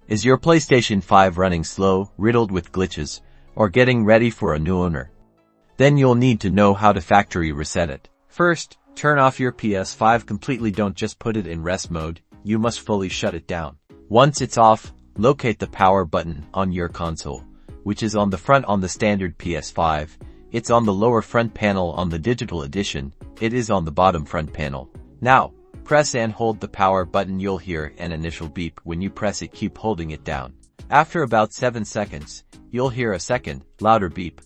Is your PlayStation 5 running slow, riddled with glitches, or getting ready for a new owner? Then you'll need to know how to factory reset it. First, turn off your PS5 completely. Don't just put it in rest mode, you must fully shut it down. Once it's off, locate the power button on your console, which is on the front on the standard PS5. It's on the lower front panel on the digital edition. It is on the bottom front panel. Now, press and hold the power button. You'll hear an initial beep. When you press it, keep holding it down. After about 7 seconds, you'll hear a second, louder beep.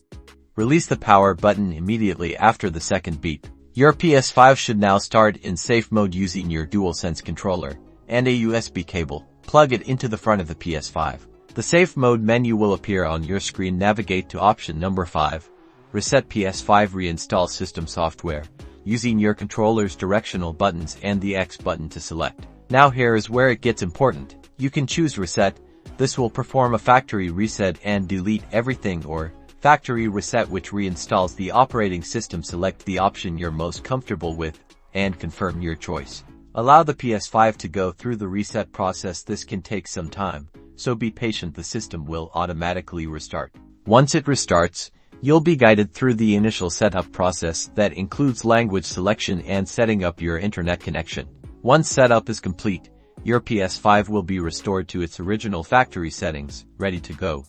Release the power button immediately after the second beep. Your PS5 should now start in safe mode using your DualSense controller and a USB cable. Plug it into the front of the PS5. The safe mode menu will appear on your screen. Navigate to option number 5. Reset PS5. Reinstall system software using your controller's directional buttons and the X button to select. Now here is where it gets important. You can choose reset. This will perform a factory reset and delete everything, or factory reset, which reinstalls the operating system. Select the option you're most comfortable with and confirm your choice. Allow the PS5 to go through the reset process. This can take some time, so be patient. The system will automatically restart. Once it restarts, you'll be guided through the initial setup process that includes language selection and setting up your internet connection. Once setup is complete, your PS5 will be restored to its original factory settings, ready to go.